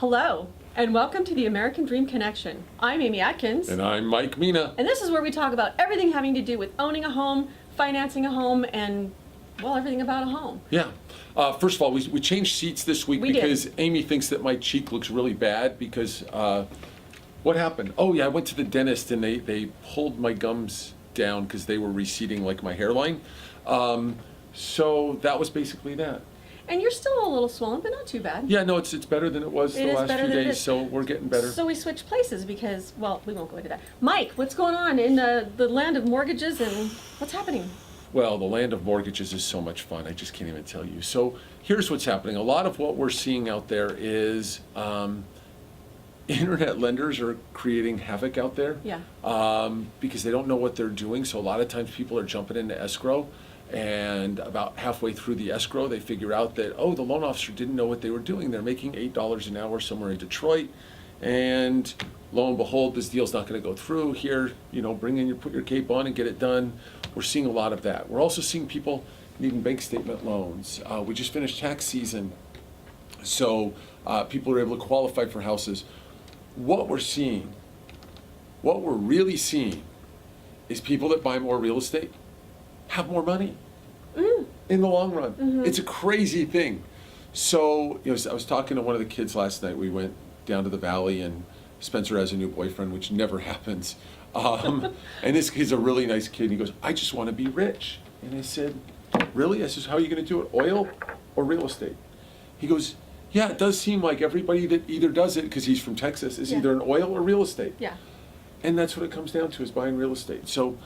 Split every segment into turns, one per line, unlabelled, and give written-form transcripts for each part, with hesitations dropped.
Hello, and welcome to the American Dream Connection. I'm Amy Atkins.
And I'm Mike Meena.
And this is where we talk about everything having to do with owning a home, financing a home, and, well, everything about a home.
Yeah. First of all, we changed seats this week because Amy thinks that my cheek looks really bad because what happened? Oh, yeah, I went to the dentist and they pulled my gums down because they were receding like my hairline. So that was basically that.
And you're still a little swollen, but not too bad.
Yeah, no, it's better than it was the last few days, so we're getting better.
So we switched places because, well, we won't go into that. Mike, what's going on in the land of mortgages and what's happening?
Well, the land of mortgages is so much fun. I just can't even tell you. So here's what's happening. A lot of what we're seeing out there is internet lenders are creating havoc out there.
Yeah.
Because they don't know what they're doing. So a lot of times people are jumping into escrow. And about halfway through the escrow, they figure out that, oh, the loan officer didn't know what they were doing. They're making $8 an hour somewhere in Detroit. And lo and behold, this deal's not going to go through. Here, put your cape on and get it done. We're seeing a lot of that. We're also seeing people needing bank statement loans. We just finished tax season, so people are able to qualify for houses. What we're really seeing is people that buy more real estate have more money in the long run. Mm-hmm. It's a crazy thing. So, I was talking to one of the kids last night. We went down to the valley, and Spencer has a new boyfriend, which never happens. And this kid's a really nice kid. And he goes, I just want to be rich. And I said, really? I said, how are you going to do it? Oil or real estate? He goes, yeah, it does seem like everybody that either does it, because he's from Texas, is either an oil or real estate.
Yeah.
And that's what it comes down to, is buying real estate. So,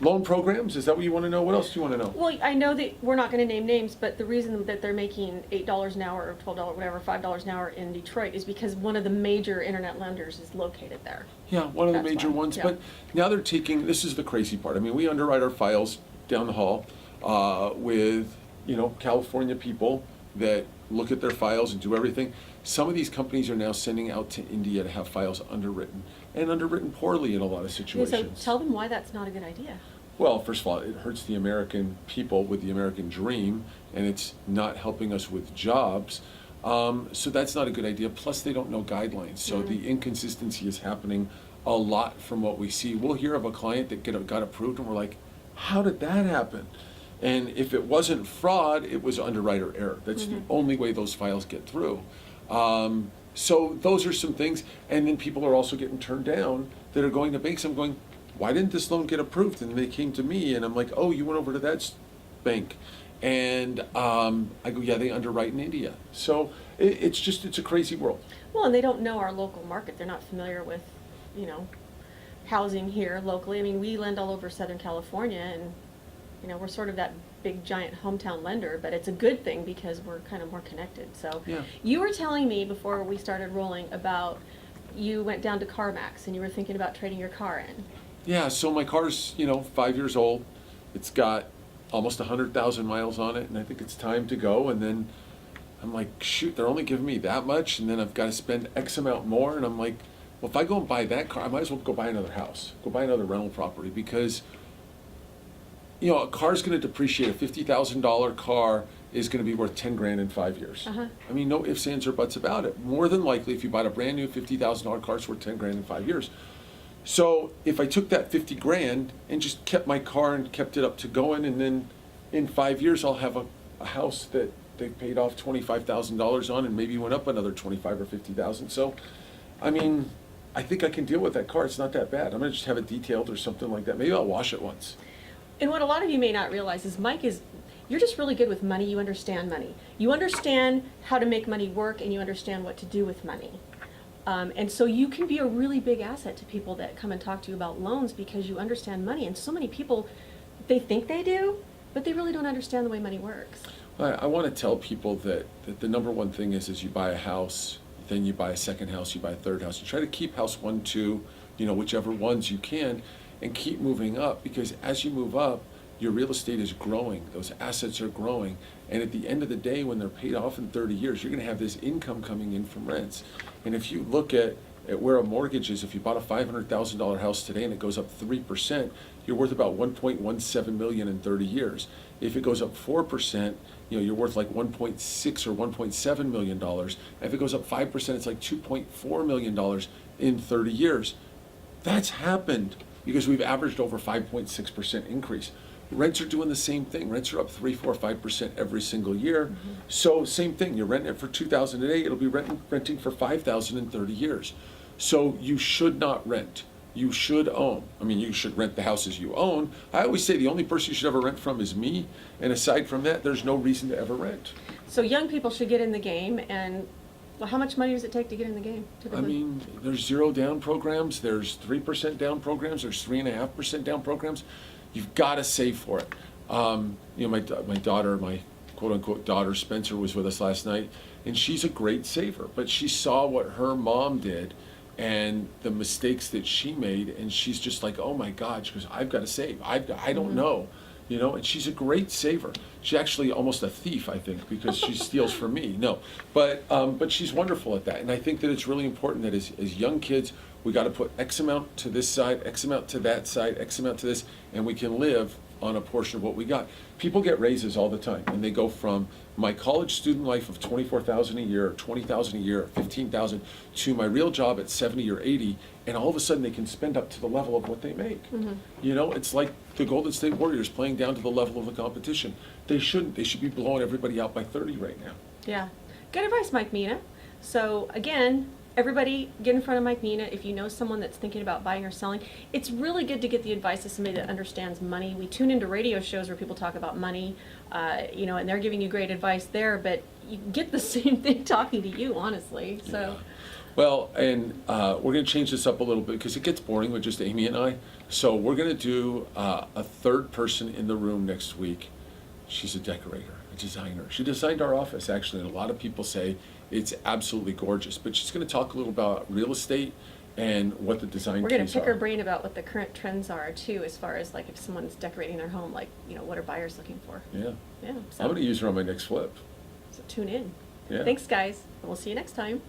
loan programs, is that what you want to know? What else do you want to know?
Well, I know that we're not going to name names, but the reason that they're making $8 an hour or $12, whatever, $5 an hour in Detroit is because one of the major internet lenders is located there.
Yeah, one of the major ones. Yeah. But now they're taking, this is the crazy part. I mean, we underwrite our files down the hall with, California people that look at their files and do everything. Some of these companies are now sending out to India to have files underwritten, and underwritten poorly in a lot of situations.
So tell them why that's not a good idea.
Well, first of all, it hurts the American people with the American dream, and it's not helping us with jobs. So that's not a good idea. Plus, they don't know guidelines. So the inconsistency is happening a lot from what we see. We'll hear of a client that got approved, and we're like, how did that happen? And if it wasn't fraud, it was underwriter error. That's the only way those files get through. So those are some things. And then people are also getting turned down that are going to banks. I'm going, why didn't this loan get approved? And they came to me, and I'm like, oh, you went over to that bank. And I go, yeah, they underwrite in India. So it's a crazy world.
Well, and they don't know our local market. They're not familiar with, housing here locally. I mean, we lend all over Southern California, and we're sort of that big giant hometown lender, but it's a good thing because we're kind of more connected. So You were telling me before we started rolling about you went down to CarMax and you were thinking about trading your car in.
Yeah, so my car's 5 years old. It's got almost 100,000 miles on it, and I think it's time to go. And then I'm like, shoot, they're only giving me that much, and then I've got to spend X amount more. And I'm like, well, if I go and buy that car, I might as well go buy another house, go buy another rental property, because a car's going to depreciate. A $50,000 car is going to be worth 10 grand in 5 years. I mean, no ifs, ands, or buts about it. More than likely, if you bought a brand new $50,000 car, it's worth 10 grand in 5 years. So if I took that 50 grand and just kept my car and kept it up to going, and then in 5 years I'll have a house that they paid off $25,000 on, and maybe went up another 25 or 50,000. So, I mean, I think I can deal with that car. It's not that bad. I'm going to just have it detailed or something like that. Maybe I'll wash it once.
And what a lot of you may not realize is you're just really good with money. You understand money. You understand how to make money work, and you understand what to do with money. And so you can be a really big asset to people that come and talk to you about loans because you understand money. And so many people, they think they do, but they really don't understand the way money works.
I want to tell people that the number one thing is you buy a house, then you buy a second house, you buy a third house. You try to keep house 1, 2, whichever ones you can, and keep moving up, because as you move up, your real estate is growing, those assets are growing, and at the end of the day, when they're paid off in 30 years, you're going to have this income coming in from rents. And if you look at where a mortgage is, if you bought a $500,000 house today and it goes up 3%, you're worth about 1.17 million in 30 years. If it goes up 4%, you're worth like 1.6 or 1.7 million dollars. If it goes up 5%, it's like 2.4 million dollars in 30 years. That's happened because we've averaged over 5.6% increase. Rents are doing the same thing. Rents are up 3, 4, 5% every single year.
Mm-hmm.
So same thing. You're renting it for $2,000 today. It'll be renting for $5,000 in 30 years. So you should not rent. You should own. I mean, you should rent the houses you own. I always say the only person you should ever rent from is me. And aside from that, there's no reason to ever rent.
So young people should get in the game, and well, how much money does it take to get in the game typically?
I mean, there's 0 down programs. There's 3% down programs. There's 3.5% down programs. You've got to save for it. My daughter, my quote-unquote daughter, Spencer, was with us last night, and she's a great saver. But she saw what her mom did and the mistakes that she made, and she's just like, oh my God, she goes, I've got to save. I don't know, and she's a great saver. She's actually almost a thief, I think, because she steals from me. No, but she's wonderful at that, and I think that it's really important that as young kids, we got to put X amount to this side, X amount to that side, X amount to this, and we can live on a portion of what we got. People get raises all the time, and they go from my college student life of $24,000 a year, or $20,000 a year, or $15,000 to my real job at 70 or 80, and all of a sudden they can spend up to the level of what they make. It's like the Golden State Warriors playing down to the level of the competition. They shouldn't. They should be blowing everybody out by 30 right now.
Yeah. Good advice, Mike Meena. So again, everybody get in front of Mike Meena if you know someone that's thinking about buying or selling. It's really good to get the advice of somebody that understands money. We tune into radio shows where people talk about money, and they're giving you great advice there, but you get the same thing talking to you, honestly. So.
Yeah. Well, and we're going to change this up a little bit because it gets boring with just Amy and I. So we're going to do a third person in the room next week. She's a decorator, a designer. She designed our office, actually, and a lot of people say it's absolutely gorgeous. But she's going to talk a little about real estate and what the design
We're going
keys
to pick
are.
her brain about what the current trends are, too, as far as, like, if someone's decorating their home, like, what are buyers looking for?
Yeah.
Yeah. So,
I'm going to use her on my next flip.
so tune in.
Yeah.
Thanks, guys. And we'll see you next time.